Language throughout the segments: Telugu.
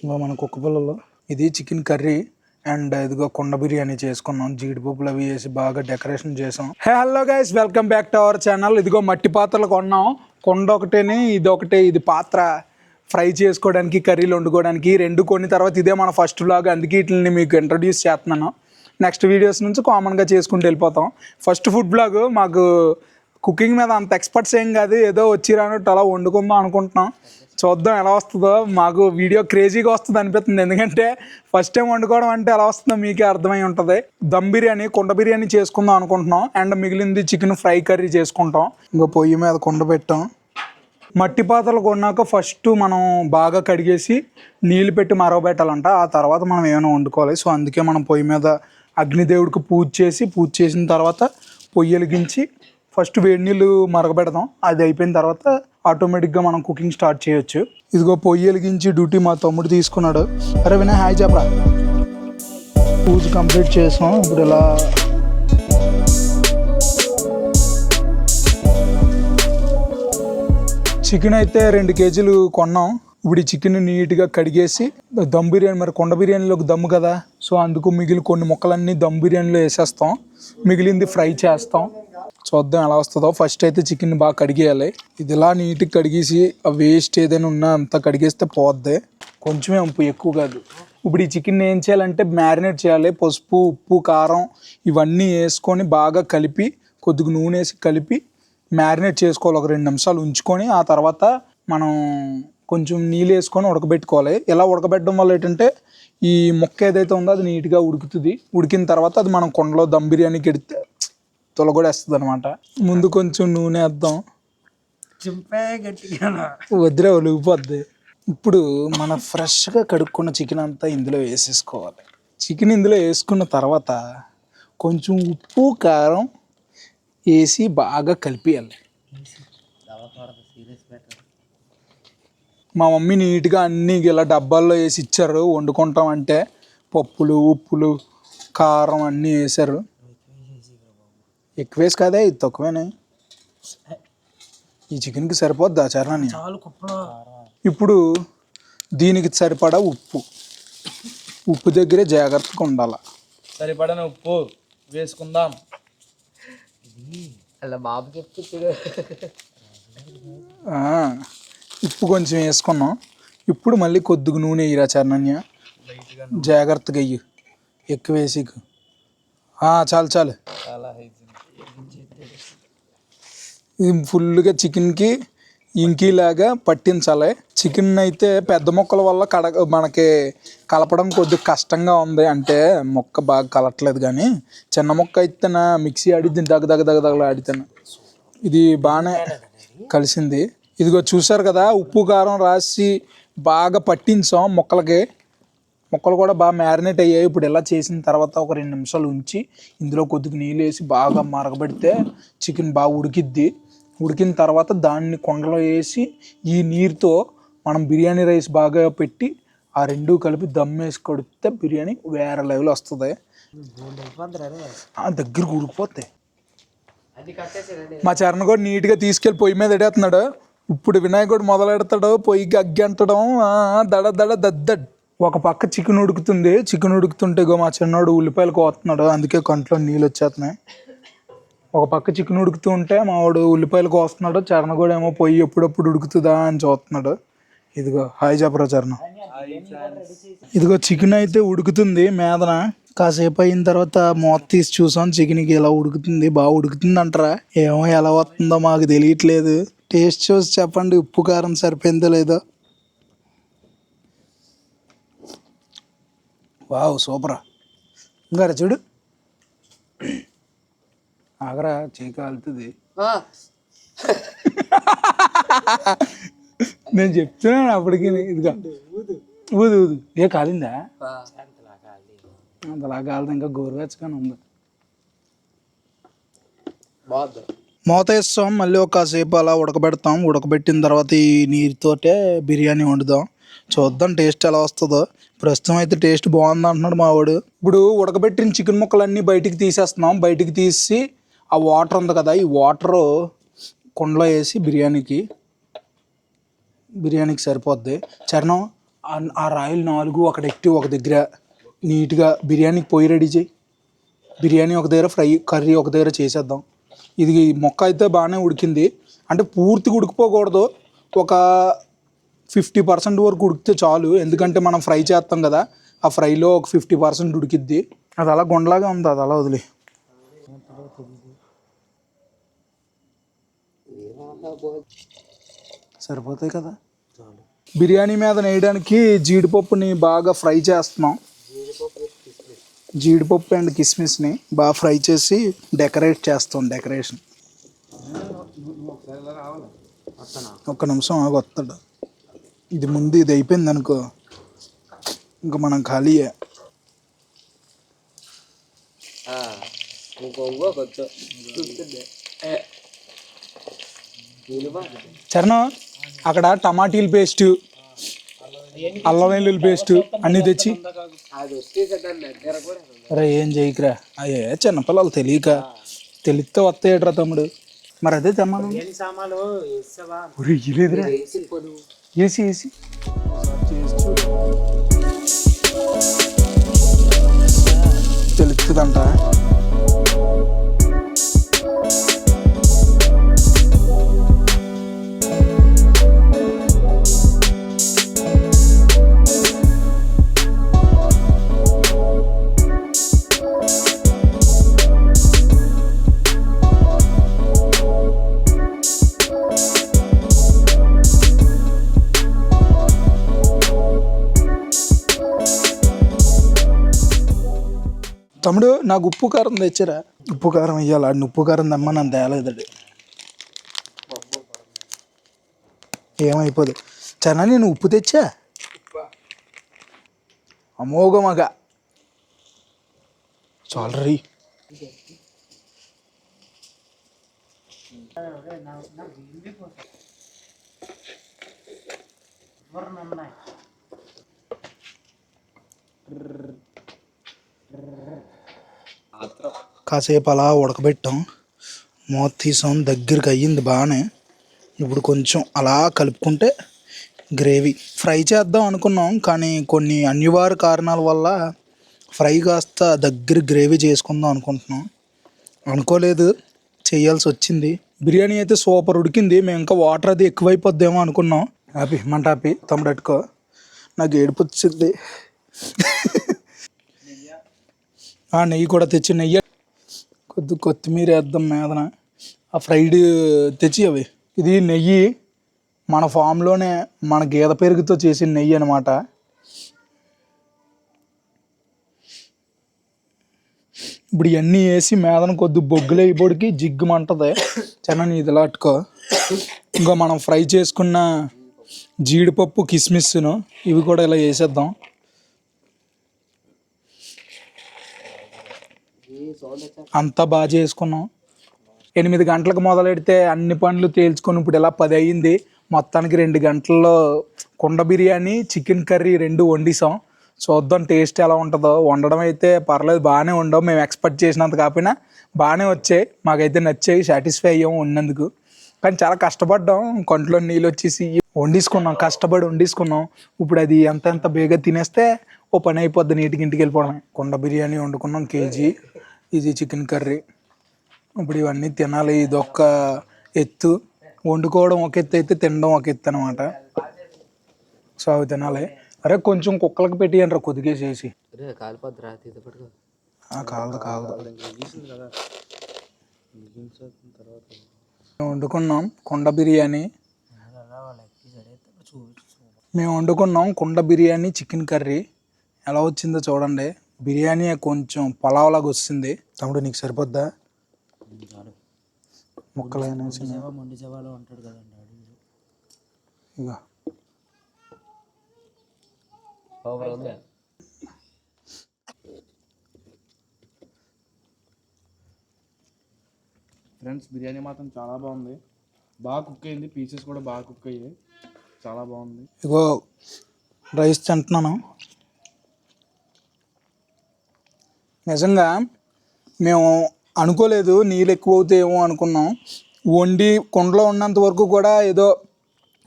ఇంకా మన కుక్క పిల్లలు ఇది చికెన్ కర్రీ అండ్ ఇదిగో కుండ బిర్యానీ చేసుకున్నాం. జీడిపప్పులు అవి వేసి బాగా డెకరేషన్ చేసాం. Hello guys, welcome back to our channel. ఇదిగో మట్టి పాత్రలు కొన్నాం. కుండ ఒకటేని ఇది ఒకటే. ఇది పాత్ర ఫ్రై చేసుకోవడానికి, కర్రీలు వండుకోవడానికి రెండు కొన్ని. తర్వాత ఇదే మన ఫస్ట్ వ్లాగ్, అందుకే వీటిని మీకు ఇంట్రడ్యూస్ చేస్తున్నాను. నెక్స్ట్ వీడియోస్ నుంచి కామన్గా చేసుకుంటూ వెళ్ళిపోతాం. First food blog. మాకు కుకింగ్ మీద అంత ఎక్స్పర్ట్స్ ఏం కాదు, ఏదో వచ్చి రానట్టు అలా వండుకుందాం అనుకుంటున్నాం. చూద్దాం ఎలా వస్తుందో. మాకు వీడియో క్రేజీగా వస్తుంది అనిపిస్తుంది, ఎందుకంటే ఫస్ట్ టైం వండుకోవడం అంటే ఎలా వస్తుందో మీకే అర్థమై ఉంటుంది. దమ్ బిర్యానీ, కుండ బిర్యానీ చేసుకుందాం అనుకుంటున్నాం. అండ్ మిగిలింది చికెన్ ఫ్రై కర్రీ చేసుకుంటాం. ఇంకా పొయ్యి మీద కుండ పెట్టాం. మట్టి పాత్రలు కొన్నాక ఫస్ట్ మనం బాగా కడిగేసి నీళ్ళు పెట్టి మరగబెట్టాలంట. ఆ తర్వాత మనం ఏమైనా వండుకోవాలి. సో అందుకే మనం పొయ్యి మీద అగ్నిదేవుడికి పూజ చేసిన తర్వాత పొయ్యి వెలిగించి ఫస్ట్ వేడి నీళ్ళు మరగబెడదాం. అది అయిపోయిన తర్వాత ఆటోమేటిక్గా మనం కుకింగ్ స్టార్ట్ చేయొచ్చు. ఇదిగో పొయ్యి వెలిగించి డ్యూటీ మా తమ్ముడు తీసుకున్నాడు. అరే వినయ్, హాయ్ చెప్పరా. పూజ కంప్లీట్ చేసాం. ఇప్పుడు ఇలా చికెన్ అయితే 2 కేజీలు కొన్నాం. ఇప్పుడు ఈ చికెన్ నీట్గా కడిగేసి దమ్ బిర్యానీ, మరి కుండ బిర్యానీలోకి దమ్ము కదా, సో అందుకు మిగిలిన కొన్ని ముక్కలన్నీ దమ్ బిర్యానీలో వేసేస్తాం. మిగిలింది ఫ్రై చేస్తాం. చూద్దాం ఎలా వస్తుందో. ఫస్ట్ అయితే చికెన్ బాగా కడిగేయాలి. ఇది ఇలా నీట్గా కడిగేసి ఆ వేస్ట్ ఏదైనా ఉన్నా అంతా కడిగేస్తే పోద్ది. కొంచెమే ఉప్పు, ఎక్కువ కాదు. ఇప్పుడు ఈ చికెన్ ఏం చేయాలంటే మ్యారినేట్ చేయాలి. పసుపు, ఉప్పు, కారం ఇవన్నీ వేసుకొని బాగా కలిపి, కొద్దిగా నూనె వేసి కలిపి మ్యారినేట్ చేసుకోవాలి. ఒక 2 నిమిషాలు ఉంచుకొని ఆ తర్వాత మనం కొంచెం నీళ్ళు వేసుకొని ఉడకబెట్టుకోవాలి. ఇలా ఉడకబెట్టడం వల్ల ఏంటంటే ఈ ముక్క ఏదైతే ఉందో అది నీట్గా ఉడుకుతుంది. ఉడికిన తర్వాత అది మనం కుండలో దమ్ బిర్యానీకి ఎడితే తొలగొడేస్తుంది అనమాట. ముందు కొంచెం నూనె వేద్దాం. వద్దురే, ఒలిగిపోద్ది. ఇప్పుడు మన ఫ్రెష్గా కడుక్కున్న చికెన్ అంతా ఇందులో వేసేసుకోవాలి. చికెన్ ఇందులో వేసుకున్న తర్వాత కొంచెం ఉప్పు, కారం వేసి బాగా కలిపియాలి. మా మమ్మీ నీట్గా అన్నీ ఇలా డబ్బాల్లో వేసి ఇచ్చారు. వండుకుంటాం అంటే పప్పులు, ఉప్పులు, కారం అన్నీ వేసారు. ఎక్కువ వేసి కాదే, ఇది తక్కువేనే. ఈ చికెన్కి సరిపోద్దా చరణాన్ని? ఇప్పుడు దీనికి సరిపడా ఉప్పు దగ్గరే జాగ్రత్తగా ఉండాలి. సరిపడిన ఉప్పు వేసుకుందాం. అలా బాబు చెప్తే ఉప్పు కొంచెం వేసుకున్నాం. ఇప్పుడు మళ్ళీ కొద్దిగా నూనె వేయరా చరణ్య, జాగ్రత్తగా వెయ్యి. ఎక్కువ వేసి చాలు. ఇది ఫుల్గా చికెన్కి ఇంకిలాగా పట్టించాలి. చికెన్ అయితే పెద్ద ముక్కల వల్ల మనకి కలపడం కొద్దిగా కష్టంగా ఉంది. అంటే ముక్క బాగా కలట్లేదు. కానీ చిన్న ముక్క అయితే మిక్సీ ఆడిద్ది, దగ్గర ఆడితేనే ఇది బాగానే కలిసింది. ఇదిగో చూసారు కదా, ఉప్పు కారం రాసి బాగా పట్టించాం ముక్కలకి. ముక్కలు కూడా బాగా మ్యారినేట్ అయ్యాయి. ఇప్పుడు ఇలా చేసిన తర్వాత ఒక 2 నిమిషాలు ఉంచి ఇందులో కొద్దిగా నీళ్ళు వేసి బాగా మరగబెడితే చికెన్ బాగా ఉడికిద్ది. ఉడికిన తర్వాత దాన్ని కుండలో వేసి ఈ నీరుతో మనం బిర్యానీ రైస్ బాగా పెట్టి ఆ 2 కలిపి దమ్ వేసి కొడితే బిర్యానీ వేరే లెవెల్ వస్తుంది. దగ్గరకు ఉడికిపోతాయి. మా చరణ్ కూడా నీట్గా తీసుకెళ్ళి పొయ్యి మీద ఎడేస్తున్నాడు. ఇప్పుడు వినాయకుడు మొదలెడతాడు పొయ్యికి అగ్గి అంటడం. దద్దడ్. ఒక పక్క చికెన్ ఉడుకుతుంది. చికెన్ ఉడుకుతుంటే మా చిన్నోడు ఉల్లిపాయలు కోస్తున్నాడు, అందుకే కంట్లో నీళ్ళు వచ్చేస్తున్నాయి. ఒక పక్క చికెన్ ఉడుకుతూ ఉంటే మా వాడు ఉల్లిపాయలు కోస్తున్నాడు. చరణ్ కూడా ఏమో పొయ్యి ఎప్పుడప్పుడు ఉడుకుతుందా అని చూస్తున్నాడు. ఇదిగో హాయ్ చెప్పరా చరణ్. ఇదిగో చికెన్ అయితే ఉడుకుతుంది మేదన. కాసేపు అయిన తర్వాత మూత తీసి చూసాం, చికెన్కి ఇలా ఉడుకుతుంది. బాగా ఉడుకుతుంది అంటారా, ఏమో ఎలా వస్తుందో మాకు తెలియట్లేదు. టేస్ట్ చూసి చెప్పండి, ఉప్పు కారం సరిపోయిందో లేదో. వావ్, సూపరా. ఇంకా చూడు, ఆగరా చేయి కాలుతుంది. నేను చెప్తున్నాను అప్పటికి. ఇదిగా ఊదు ఏ కాలిందా? అంతలా కాలదు, ఇంకా గోరువెచ్చగానే ఉంది. మూత వేస్తాం, మళ్ళీ ఒక కాసేపు అలా ఉడకబెడతాం. ఉడకబెట్టిన తర్వాత ఈ నీరుతోటే బిర్యానీ వండుదాం. చూద్దాం టేస్ట్ ఎలా వస్తుందో. ప్రస్తుతం అయితే టేస్ట్ బాగుంది అంటున్నాడు మా వాడు. ఇప్పుడు ఉడకబెట్టిన చికెన్ ముక్కలన్నీ బయటికి తీసేస్తున్నాం. బయటికి తీసి ఆ వాటర్ ఉంది కదా, ఈ వాటరు కుండలో వేసి బిర్యానీకి సరిపోద్ది. చరణం ఆ రాయలు 4 అక్కడ ఎట్టి ఒక దగ్గర నీట్గా బిర్యానీకి పొయ్యి రెడీ చేయి. బిర్యానీ ఒక దగ్గర, ఫ్రై కర్రీ ఒక దగ్గర చేసేద్దాం. ఇది మొక్క అయితే బాగానే ఉడికింది, అంటే పూర్తిగా ఉడికిపోకూడదు, ఒక 50% వరకు ఉడికితే చాలు. ఎందుకంటే మనం ఫ్రై చేస్తాం కదా, ఆ ఫ్రైలో ఒక 50% ఉడికిద్ది. అది అలా గుండలాగా ఉంది, అది అలా వదిలి. సరిపోతాయి కదా. బిర్యానీ మీద వేయడానికి జీడిపప్పుని బాగా ఫ్రై చేస్తున్నాం. జీడిపప్పు అండ్ కిస్మిస్ని బాగా ఫ్రై చేసి డెకరేట్ చేస్తాం. డెకరేషన్ ఒక్క నిమిషం ఆగి వస్తాడు. ఇది ముందు ఇది అయిపోయింది అనుకో, ఇంకా మనం ఖాళీయే. చరణం అక్కడ టమాటీల పేస్ట్, అల్లం వెల్లుల్లి పేస్ట్ అన్నీ తెచ్చి. అరే ఏం చేయకురా, అయ్యే చిన్నపిల్లలు తెలిస్తే వస్తాయట్రా తమ్ముడు. మరి అదే తెమ్మను. ఇయ్యలేదురా, వేసి తెలుస్తుందంట. తమ్ముడు నాకు ఉప్పు కారం తెచ్చారా? ఉప్పు కారం ఇవ్వాలి. ఆడిని ఉప్పు కారం తెమ్మ, నన్ను తేలేదండి. ఏమైపోదు చనా, నేను ఉప్పు తెచ్చా అమోఘమగా. చాలరీ. కాసేపు అలా ఉడకబెట్టాం, మూత తీసాం, దగ్గరికి అయ్యింది బాగానే. ఇప్పుడు కొంచెం అలా కలుపుకుంటే గ్రేవీ ఫ్రై చేద్దాం అనుకున్నాం, కానీ కొన్ని అనివార్య కారణాల వల్ల ఫ్రై కాస్త దగ్గర గ్రేవీ చేసుకుందాం అనుకుంటున్నాం. అనుకోలేదు, చేయాల్సి వచ్చింది. బిర్యానీ అయితే సూపర్ ఉడికింది. మేము ఇంకా వాటర్ అది ఎక్కువైపోద్దేమో అనుకున్నాం. హ్యాపీ మంట హ్యాపీ. తమ్ముడు అట్టుకో, నాకు ఏడుపు వచ్చింది. నెయ్యి కూడా తెచ్చి, నెయ్యి కొత్తిమీర వేద్దాం మీదన. ఆ ఫ్రైడ్ తెచ్చి అవి. ఇది నెయ్యి మన ఫామ్లోనే మన గేదె పెరుగుతో చేసిన నెయ్యి అనమాట. ఇప్పుడు ఇవన్నీ వేసి మీదన కొద్ది బొగ్గులు అయిపోడికి జిగ్గుమంటది. చెన్నని ఇది ఇలా అట్టుకో. ఇంకా మనం ఫ్రై చేసుకున్న జీడిపప్పు కిస్మిస్ను ఇవి కూడా ఇలా వేసేద్దాం. అంతా బాగా చేసుకున్నాం. 8 గంటలకు మొదలెడితే అన్ని పనులు తేల్చుకొని ఇప్పుడు ఇలా 10 అయ్యింది. మొత్తానికి 2 గంటల్లో కుండ బిర్యానీ, చికెన్ కర్రీ 2 వండిసాం. చూద్దాం టేస్ట్ ఎలా ఉంటుందో. వండడం అయితే పర్లేదు, బాగానే ఉండవు. మేము ఎక్స్పెక్ట్ చేసినంత కాకపోయినా బాగానే వచ్చాయి. మాకైతే నచ్చాయి, సాటిస్ఫై అయ్యాం వండినందుకు. కానీ చాలా కష్టపడ్డాం, కంట్లో నీళ్ళు వచ్చేసి వండించుకున్నాం, కష్టపడి వండించుకున్నాం. ఇప్పుడు అది ఎంత బేగా తినేస్తే ఓ పని అయిపోద్ది, నీటికి ఇంటికి వెళ్ళిపోవడమే. కుండ బిర్యానీ వండుకున్నాం కేజీ, ఇది చికెన్ కర్రీ. ఇప్పుడు ఇవన్నీ తినాలి. ఇది ఒక్క ఎత్తు, వండుకోవడం ఒక ఎత్తు అయితే తినడం ఒక ఎత్తు అనమాట. సో అవి తినాలి. అరే కొంచెం కుక్కలకు పెట్టియండి రా, కొద్దిగా చేసి. వండుకున్నాం కుండ బిర్యానీ. మేము వండుకున్నాం కుండ బిర్యానీ, చికెన్ కర్రీ. ఎలా వచ్చిందో చూడండి. బిర్యానీ కొంచెం పలావ్లాగా వస్తుంది. తమ్ముడు నీకు సరిపోద్దా? ముక్కలైనా ఇక ఫ్రెండ్స్, బిర్యానీ మాత్రం చాలా బాగుంది. బాగా కుక్ అయింది, పీసెస్ కూడా బాగా కుక్ అయ్యాయి, చాలా బాగుంది. ఇగో రైస్ తింటున్నాను. నిజంగా మేము అనుకోలేదు నీళ్ళు ఎక్కువ అవుతాయేమో అనుకున్నాం. వండి కుండలో ఉన్నంత వరకు కూడా ఏదో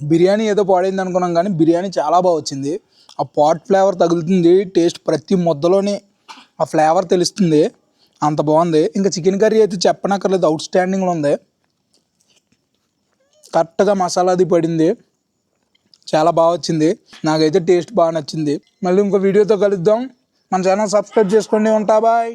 బిర్యానీ ఏదో పాడైంది అనుకున్నాం, కానీ బిర్యానీ చాలా బాగా వచ్చింది. ఆ పాట్ ఫ్లేవర్ తగులుతుంది. టేస్ట్ ప్రతి ముద్దలోని ఆ ఫ్లేవర్ తెలుస్తుంది. అంత బాగుంది. ఇంకా చికెన్ కర్రీ అయితే చెప్పనక్కర్లేదు, అవుట్ స్టాండింగ్లో ఉంది. కరెక్ట్గా మసాలా అది పడింది, చాలా బాగా వచ్చింది. నాకైతే టేస్ట్ బాగా నచ్చింది. మళ్ళీ ఇంకో వీడియోతో కలుద్దాం. మన ఛానల్ సబ్స్క్రైబ్ చేసుకోండి. ఉంటా, బాయ్.